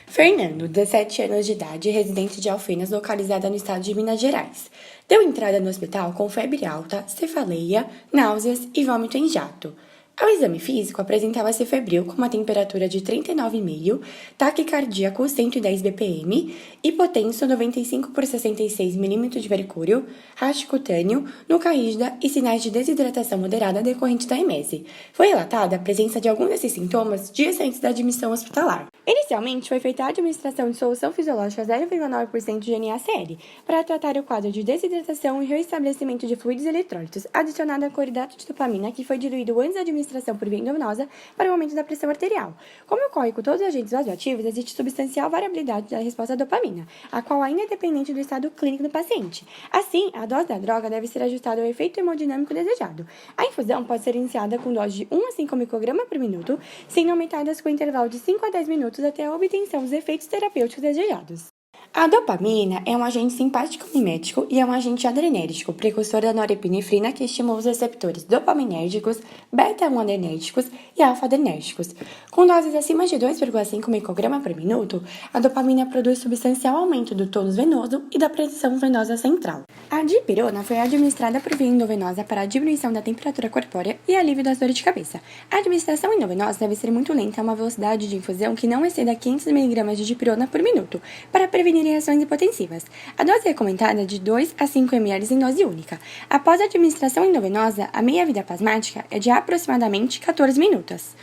Fernando, 17 anos de idade, residente de Alfenas, localizada no estado de Minas Gerais, deu entrada no hospital com febre alta, cefaleia, náuseas e vômito em jato. Ao exame físico, apresentava-se febril com uma temperatura de 39,5, taquicardíaco 110 bpm, hipotenso 95 por 66 mm de mercúrio, racho cutâneo, nuca rígida e sinais de desidratação moderada decorrente da emese. Foi relatada a presença de algum desses sintomas dias antes da admissão hospitalar. Inicialmente, foi feita a administração de solução fisiológica 0,9% de NaCl para tratar o quadro de desidratação e reestabelecimento de fluidos e eletrólitos, adicionada a cloridato de dopamina, que foi diluído antes da administração por via endovenosa para o aumento da pressão arterial. Como ocorre com todos os agentes vasoativos, existe substancial variabilidade da resposta à dopamina, a qual ainda é dependente do estado clínico do paciente. Assim, a dose da droga deve ser ajustada ao efeito hemodinâmico desejado. A infusão pode ser iniciada com dose de 1 a 5 microgramas por minuto, sendo aumentadas com intervalo de 5 a 10 minutos até a obtenção dos efeitos terapêuticos desejados. A dopamina é um agente simpático-mimético e é um agente adrenérgico, precursor da norepinefrina, que estimula os receptores dopaminérgicos, beta-1 adrenérgicos e alfa-adrenérgicos. Com doses acima de 2,5 microgramas por minuto, a dopamina produz substancial aumento do tônus venoso e da pressão venosa central. A dipirona foi administrada por via endovenosa para a diminuição da temperatura corpórea e alívio das dores de cabeça. A administração endovenosa deve ser muito lenta a uma velocidade de infusão que não exceda 500 mg de dipirona por minuto, para prevenir reações hipotensivas. A dose recomendada é de 2 a 5 ml em dose única. Após a administração endovenosa, a meia-vida plasmática é de aproximadamente 14 minutos.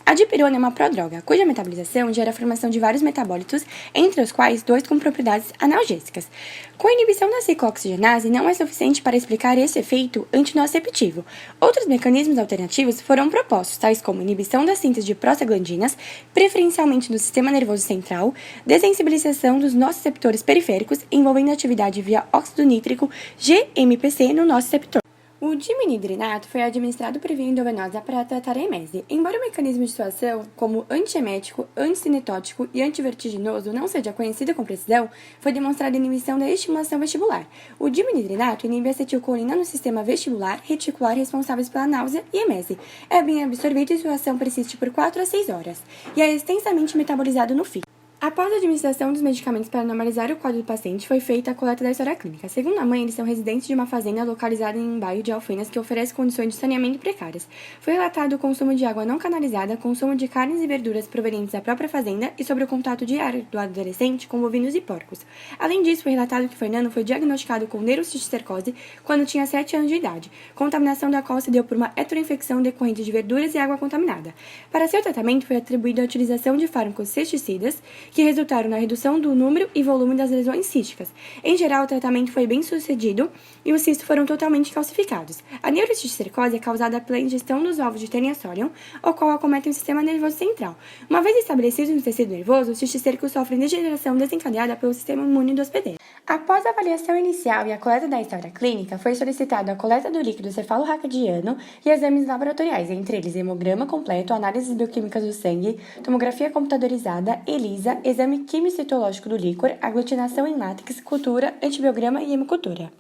A dipirona é uma prodroga, cuja metabolização gera a formação de vários metabólitos, entre os quais 2 com propriedades analgésicas. Com a inibição da ciclooxigenase, não é suficiente para explicar esse efeito antinociceptivo. Outros mecanismos alternativos foram propostos, tais como inibição da síntese de prostaglandinas, preferencialmente do sistema nervoso central, desensibilização dos nociceptores periféricos, envolvendo atividade via óxido nítrico GMPC no nociceptor. O dimenhidrinato foi administrado por via endovenosa para tratar a emese. Embora o mecanismo de atuação, como antiemético, anticinetótico e antivertiginoso, não seja conhecido com precisão, foi demonstrada a inibição da estimulação vestibular. O dimenhidrinato inibe a acetilcolina no sistema vestibular reticular responsáveis pela náusea e emese. É bem absorvido e sua ação persiste por 4 a 6 horas, e é extensamente metabolizado no fígado. Após a administração dos medicamentos para normalizar o quadro do paciente, foi feita a coleta da história clínica. Segundo a mãe, eles são residentes de uma fazenda localizada em um bairro de Alfenas que oferece condições de saneamento precárias. Foi relatado o consumo de água não canalizada, consumo de carnes e verduras provenientes da própria fazenda e sobre o contato diário do adolescente com bovinos e porcos. Além disso, foi relatado que Fernando foi diagnosticado com neurocisticercose quando tinha 7 anos de idade, contaminação da qual se deu por uma heteroinfecção decorrente de verduras e água contaminada. Para seu tratamento, foi atribuída a utilização de fármacos cisticidas, que resultaram na redução do número e volume das lesões císticas. Em geral, o tratamento foi bem sucedido e os cistos foram totalmente calcificados. A neurocisticercose é causada pela ingestão dos ovos de Teniasolium, o qual acomete o sistema nervoso central. Uma vez estabelecidos no tecido nervoso, os cisticercos sofrem degeneração desencadeada pelo sistema imune do hospedeiro. Após a avaliação inicial e a coleta da história clínica, foi solicitada a coleta do líquido cefalorraquidiano e exames laboratoriais, entre eles hemograma completo, análises bioquímicas do sangue, tomografia computadorizada, ELISA, exame quimicitológico do líquor, aglutinação em látex, cultura, antibiograma e hemocultura.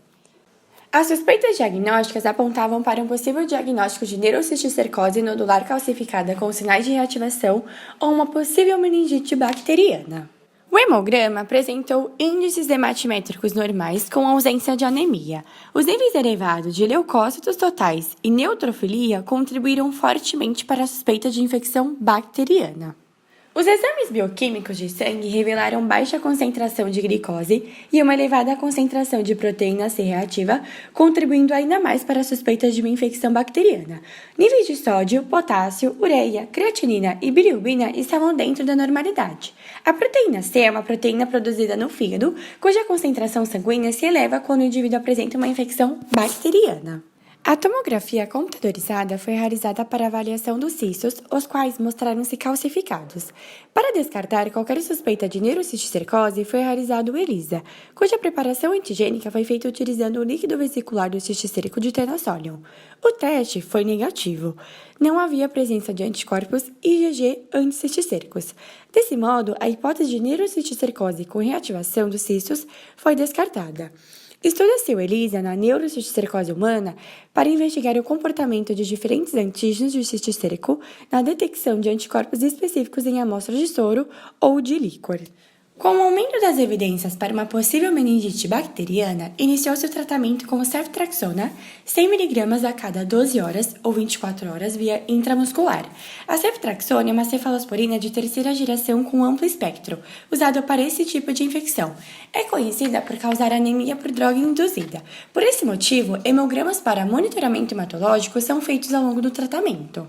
As suspeitas diagnósticas apontavam para um possível diagnóstico de neurocisticercose nodular calcificada com sinais de reativação ou uma possível meningite bacteriana. O hemograma apresentou índices hematimétricos normais com ausência de anemia. Os níveis elevados de leucócitos totais e neutrofilia contribuíram fortemente para a suspeita de infecção bacteriana. Os exames bioquímicos de sangue revelaram baixa concentração de glicose e uma elevada concentração de proteína C reativa, contribuindo ainda mais para a suspeita de uma infecção bacteriana. Níveis de sódio, potássio, ureia, creatinina e bilirrubina estavam dentro da normalidade. A proteína C é uma proteína produzida no fígado, cuja concentração sanguínea se eleva quando o indivíduo apresenta uma infecção bacteriana. A tomografia computadorizada foi realizada para avaliação dos cistos, os quais mostraram-se calcificados. Para descartar qualquer suspeita de neurocisticercose, foi realizado o ELISA, cuja preparação antigênica foi feita utilizando o líquido vesicular do cisticírico de Teniasolium. O teste foi negativo. Não havia presença de anticorpos IgG anticisticéricos. Desse modo, a hipótese de neurocisticercose com reativação dos cistos foi descartada. Estuda-se o ELISA na neurocisticercose humana para investigar o comportamento de diferentes antígenos de cisticerco na detecção de anticorpos específicos em amostras de soro ou de líquor. Com o aumento das evidências para uma possível meningite bacteriana, iniciou-se o tratamento com ceftriaxona 100 mg a cada 12 horas ou 24 horas via intramuscular. A ceftriaxona é uma cefalosporina de terceira geração com amplo espectro, usada para esse tipo de infecção. É conhecida por causar anemia por droga induzida. Por esse motivo, hemogramas para monitoramento hematológico são feitos ao longo do tratamento.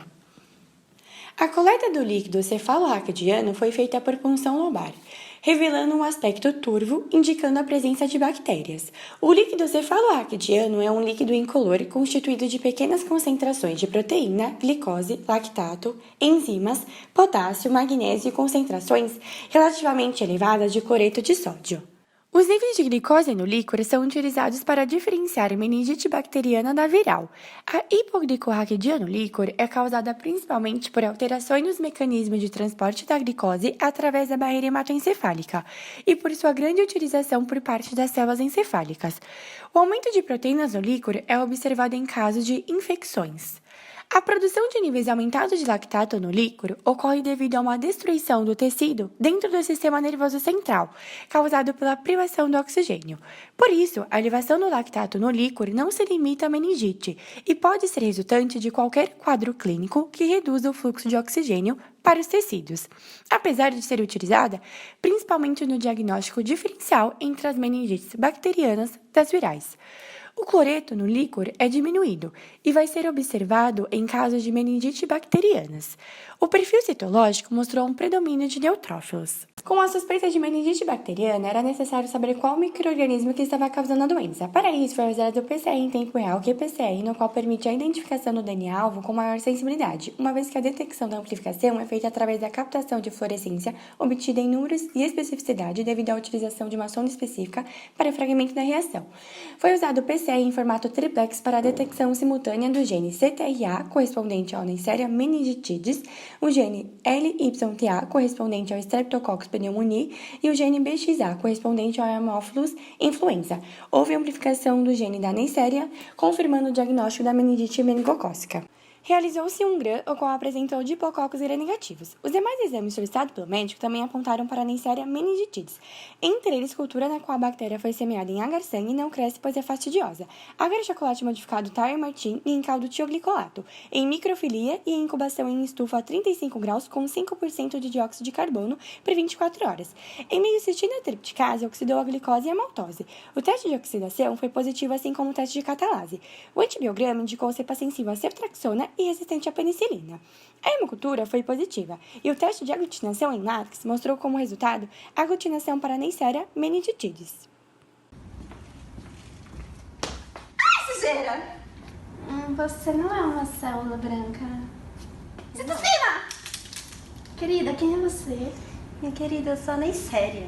A coleta do líquido cefalorraquidiano foi feita por punção lobar, revelando um aspecto turvo, indicando a presença de bactérias. O líquido cefalorraquidiano é um líquido incolor constituído de pequenas concentrações de proteína, glicose, lactato, enzimas, potássio, magnésio e concentrações relativamente elevadas de cloreto de sódio. Os níveis de glicose no líquor são utilizados para diferenciar a meningite bacteriana da viral. A hipoglicemia no líquor é causada principalmente por alterações nos mecanismos de transporte da glicose através da barreira hematoencefálica e por sua grande utilização por parte das células encefálicas. O aumento de proteínas no líquor é observado em casos de infecções. A produção de níveis aumentados de lactato no líquor ocorre devido a uma destruição do tecido dentro do sistema nervoso central, causado pela privação do oxigênio. Por isso, a elevação do lactato no líquor não se limita à meningite e pode ser resultante de qualquer quadro clínico que reduza o fluxo de oxigênio para os tecidos, apesar de ser utilizada principalmente no diagnóstico diferencial entre as meningites bacterianas das virais. O cloreto no líquor é diminuído e vai ser observado em casos de meningite bacterianas. O perfil citológico mostrou um predomínio de neutrófilos. Com a suspeita de meningite bacteriana, era necessário saber qual micro-organismo que estava causando a doença. Para isso, foi usado o PCR em tempo real, qPCR, no qual permite a identificação do DNA-alvo com maior sensibilidade, uma vez que a detecção da amplificação é feita através da captação de fluorescência obtida em números e especificidade devido à utilização de uma sonda específica para o fragmento da reação. Foi usado o PCR em formato triplex para a detecção simultânea do gene CTRA, correspondente ao Neisseria meningitidis, o gene LYTA, correspondente ao Streptococcus pneumoniae, e o gene BXA, correspondente ao Haemophilus influenza. Houve amplificação do gene da Neisseria, confirmando o diagnóstico da meningite meningocócica. Realizou-se um GRAM, o qual apresentou diplococcos gram-negativos. Os demais exames solicitados pelo médico também apontaram para a Neisseria meningitidis, entre eles cultura na qual a bactéria foi semeada em agar-sangue e não cresce pois é fastidiosa, agar-chocolate modificado Thayer-Martin e em caldo tioglicolato, em microfilia e em incubação em estufa a 35 graus com 5% de dióxido de carbono por 24 horas. Em meiocitida tripticase, oxidou a glicose e a maltose. O teste de oxidação foi positivo, assim como o teste de catalase. O antibiograma indicou cepa sensível a ceftriaxona e resistente à penicilina. A hemocultura foi positiva e o teste de aglutinação em látex mostrou como resultado a aglutinação para Neisseria meningitidis. Ai, sujeira! Você não é uma célula branca. Você tá viva! Querida, quem é você? Minha querida, eu sou a Neisseria.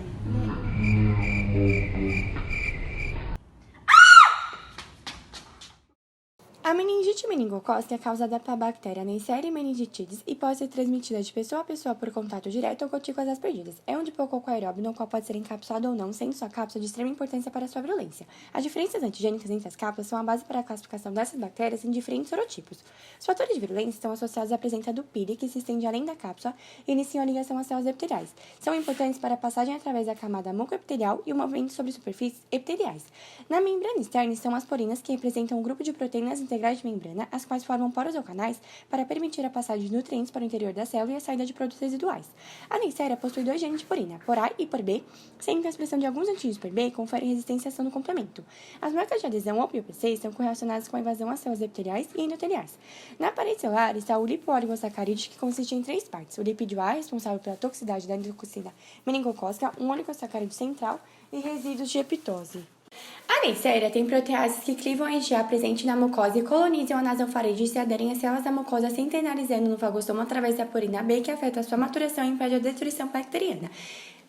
A meningite meningocócica é causada pela bactéria Neisseria meningitidis e pode ser transmitida de pessoa a pessoa por contato direto ou gotículas aspergidas. É um diplococco aeróbio no qual pode ser encapsulado ou não, sendo sua cápsula de extrema importância para sua virulência. As diferenças antigênicas entre as cápsulas são a base para a classificação dessas bactérias em diferentes sorotipos. Os fatores de virulência estão associados à presença do pili, que se estende além da cápsula e iniciam a ligação às células epiteliais. São importantes para a passagem através da camada mucoepitelial e o movimento sobre superfícies epiteliais. Na membrana externa estão as porinas, que representam um grupo de proteínas integrais de membrana, as quais formam poros ou canais para permitir a passagem de nutrientes para o interior da célula e a saída de produtos residuais. A Neisseria possui dois genes de porina, por A e por B, sendo que a expressão de alguns antígenos por B confere resistência à ação do complemento. As marcas de adesão ou POPC estão correlacionadas com a invasão às células epiteliais e endoteliais. Na parede celular está o lipooligosacarídeo, que consiste em três partes: o lipídio A, responsável pela toxicidade da endotoxina meningocócica, um oligosacarídeo central e resíduos de epitose. A Neisseria tem proteases que clivam a EGA presente na mucosa e colonizam a nasofaringe e se aderem às células da mucosa, centenarizando no fagostoma através da porina B, que afeta a sua maturação e impede a destruição bacteriana.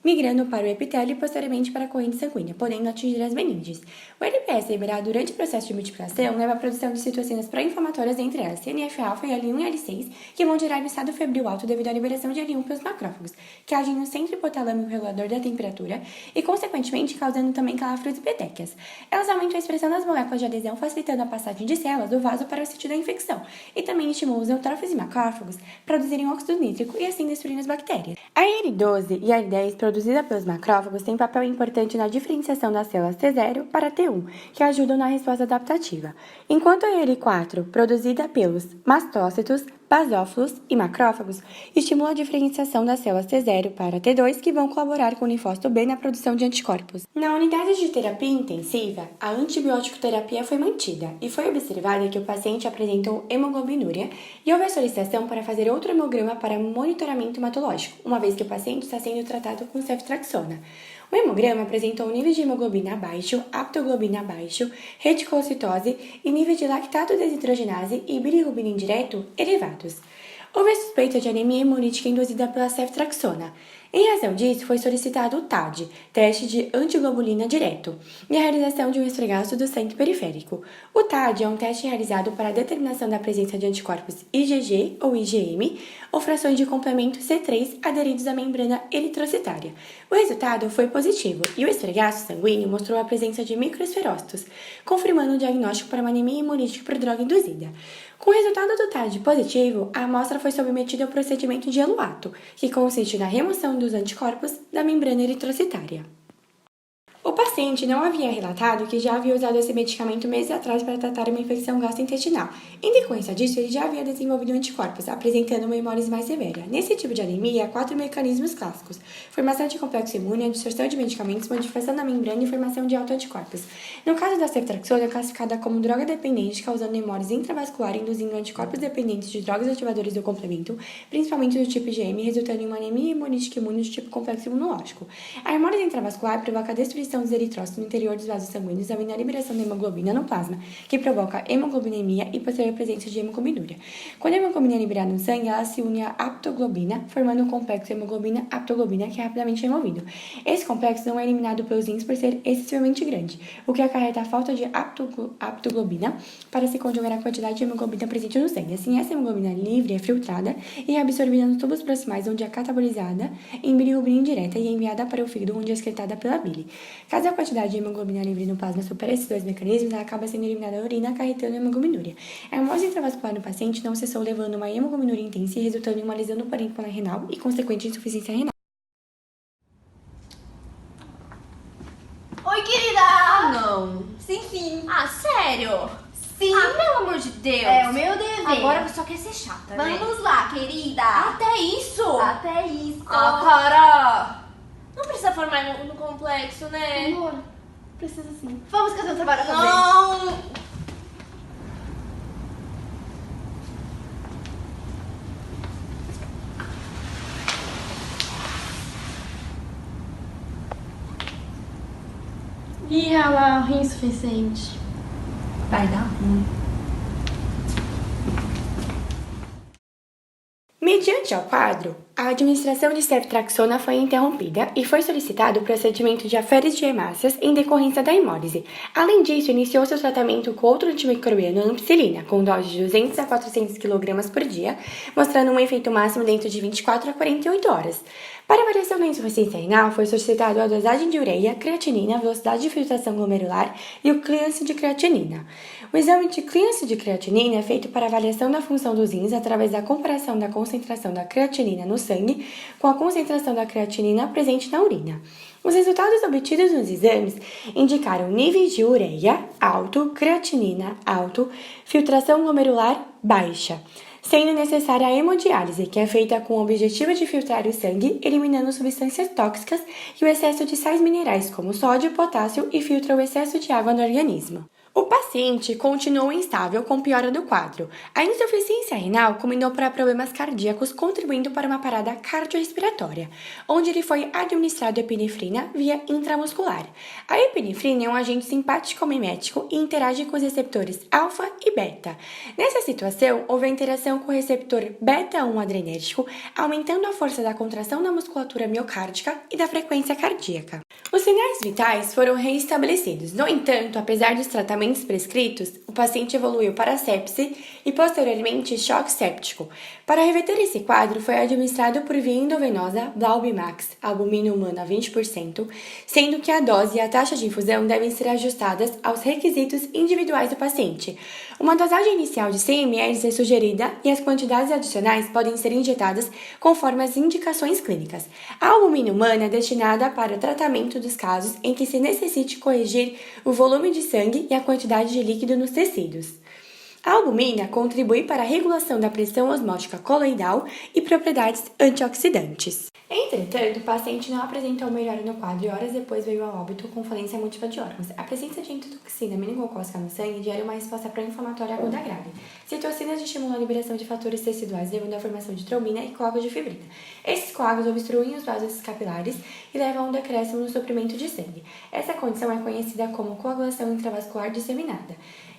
migrando para o epitélio e posteriormente para a corrente sanguínea, podendo atingir as meninges. O LPS liberado durante o processo de multiplicação leva à produção de citocinas pró-inflamatórias, entre elas TNF-alfa e L1 e L6, que vão gerar um estado febril alto devido à liberação de L1 pelos macrófagos, que agem no centro hipotalâmico regulador da temperatura e, consequentemente, causando também calafrios e petequias. Elas aumentam a expressão das moléculas de adesão, facilitando a passagem de células do vaso para o sítio da infecção, e também estimulam os neutrófilos e macrófagos a produzirem óxido nítrico e assim destruindo as bactérias. A IL-12 e a IL-10 produzida pelos macrófagos têm papel importante na diferenciação das células T0 para T1, que ajudam na resposta adaptativa, enquanto a IL-4, produzida pelos mastócitos, basófilos e macrófagos, estimula a diferenciação das células T0 para T2, que vão colaborar com o linfócito B na produção de anticorpos. Na unidade de terapia intensiva, a antibiótico terapia foi mantida e foi observada que o paciente apresentou hemoglobinúria e houve a solicitação para fazer outro hemograma para monitoramento hematológico, uma vez que o paciente está sendo tratado com ceftriaxona. O hemograma apresentou níveis de hemoglobina abaixo, aptoglobina abaixo, reticocitose e níveis de lactato desidrogenase e bilirrubina indireto elevados. Houve a suspeita de anemia hemolítica induzida pela ceftriaxona. Em razão disso, foi solicitado o TAD, teste de antiglobulina direto, e a realização de um esfregaço do sangue periférico. O TAD é um teste realizado para a determinação da presença de anticorpos IgG ou IgM ou frações de complemento C3 aderidos à membrana eritrocitária. O resultado foi positivo e o esfregaço sanguíneo mostrou a presença de microesferócitos, confirmando o diagnóstico para uma anemia hemolítica por droga induzida. Com o resultado do TAD positivo, a amostra foi submetida ao procedimento de Eluato, que consiste na remoção dos anticorpos da membrana eritrocitária. O paciente não havia relatado que já havia usado esse medicamento meses atrás para tratar uma infecção gastrointestinal. Em decorrência disso, ele já havia desenvolvido anticorpos, apresentando uma hemólise mais severa. Nesse tipo de anemia, há 4 mecanismos clássicos: formação de complexo imune, absorção de medicamentos, modificação da membrana e formação de autoanticorpos. No caso da ceftriaxona, é classificada como droga dependente, causando hemólise intravascular, induzindo anticorpos dependentes de drogas ativadoras do complemento, principalmente do tipo IgM, resultando em uma anemia hemolítica imune do tipo complexo imunológico. A hemólise intravascular provoca a destruição dos eritrócitos no interior dos vasos sanguíneos, havendo a liberação da hemoglobina no plasma, que provoca hemoglobinemia e posterior presença de hemoglobinúria. Quando a hemoglobina é liberada no sangue, ela se une à aptoglobina, formando um complexo hemoglobina-aptoglobina que é rapidamente removido. Esse complexo não é eliminado pelos rins por ser excessivamente grande, o que acarreta a falta de aptoglobina para se conjugar à quantidade de hemoglobina presente no sangue. Assim, essa hemoglobina livre é filtrada e é absorvida nos tubos proximais, onde é catabolizada em bilirrubina indireta e enviada para o fígado, onde é excretada pela bile. Caso a quantidade de hemoglobina livre no plasma supere esses dois mecanismos, ela acaba sendo eliminada da urina, acarretando hemoglobinúria. A hemólise intravascular no paciente não cessou, levando uma hemoglobinúria intensa e resultando em uma lesão do parênquima renal e consequente insuficiência renal. Oi, querida! Não. Sim. Ah, sério? Sim. Ah, pelo amor de Deus. É o meu dever. Agora você só quer ser chata, né? Vamos lá, querida. Até isso? Até isso. Ah, para! Não precisa formar no complexo, né? Amor, precisa sim. Vamos que eu tenho um trabalho a fazer. Não! Ih, ela rim insuficiente. Vai dar ruim. Mediante ao quadro, a administração de ceftriaxona foi interrompida e foi solicitado o procedimento de aférese de hemácias em decorrência da hemólise. Além disso, iniciou-se o tratamento com outro antimicrobiano, ampicilina, com dose de 200 a 400 kg por dia, mostrando um efeito máximo dentro de 24 a 48 horas. Para avaliação da insuficiência renal, foi solicitado a dosagem de ureia, creatinina, velocidade de filtração glomerular e o clearance de creatinina. O exame de clearance de creatinina é feito para avaliação da função dos rins através da comparação da concentração da creatinina no sangue com a concentração da creatinina presente na urina. Os resultados obtidos nos exames indicaram níveis de ureia alto, creatinina alto, filtração glomerular baixa, sendo necessária a hemodiálise, que é feita com o objetivo de filtrar o sangue, eliminando substâncias tóxicas e o excesso de sais minerais como sódio, potássio e filtra o excesso de água no organismo. O paciente continuou instável com piora do quadro. A insuficiência renal culminou para problemas cardíacos, contribuindo para uma parada cardiorrespiratória, onde ele foi administrado epinefrina via intramuscular. A epinefrina é um agente simpático-mimético e interage com os receptores alfa e beta. Nessa situação, houve a interação com o receptor beta-1 adrenérgico, aumentando a força da contração da musculatura miocárdica e da frequência cardíaca. Os sinais vitais foram reestabelecidos. No entanto, apesar dos tratamentos prescritos, o paciente evoluiu para sepse e posteriormente choque séptico. Para reverter esse quadro, foi administrado por via endovenosa Valbimax, albumina humana 20%, sendo que a dose e a taxa de infusão devem ser ajustadas aos requisitos individuais do paciente. Uma dosagem inicial de 100 ml é sugerida e as quantidades adicionais podem ser injetadas conforme as indicações clínicas. A albumina humana é destinada para o tratamento dos casos em que se necessite corrigir o volume de sangue e a quantidade de líquido nos tecidos. A albumina contribui para a regulação da pressão osmótica coloidal e propriedades antioxidantes. Entretanto, o paciente não apresentou melhora no quadro e horas depois veio a óbito com falência múltipla de órgãos. A presença de endotoxina meningocócica no sangue gera uma resposta pró-inflamatória aguda grave. Citocinas estimulam a liberação de fatores teciduais, levando à formação de trombina e coágulos de fibrina. Esses coágulos obstruem os vasos capilares e levam a um decréscimo no suprimento de sangue. Essa condição é conhecida como coagulação intravascular disseminada.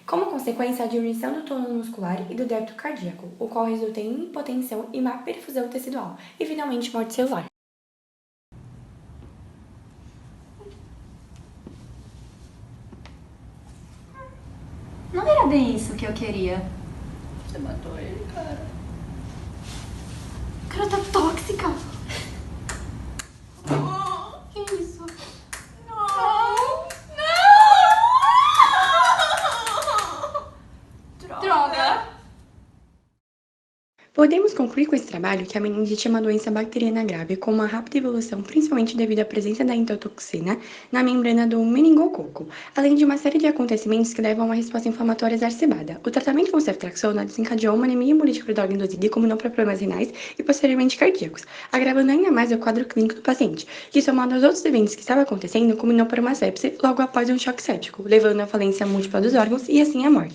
Como consequência, a diminuição do tônus muscular e do débito cardíaco, o qual resulta em hipotensão e má perfusão tecidual, e finalmente morte celular. Não era bem isso que eu queria. Você matou ele, cara. A cara tá tóxica. Que isso? Droga! Podemos concluir com esse trabalho que a meningite é uma doença bacteriana grave com uma rápida evolução, principalmente devido à presença da endotoxina na membrana do meningococo, além de uma série de acontecimentos que levam a uma resposta inflamatória exacerbada. O tratamento com ceftriaxona desencadeou uma anemia hemolítica por droga induzida e culminou para problemas renais e posteriormente cardíacos, agravando ainda mais o quadro clínico do paciente, que somado aos outros eventos que estavam acontecendo, culminou para uma sepse logo após um choque séptico, levando à falência múltipla dos órgãos e assim à morte.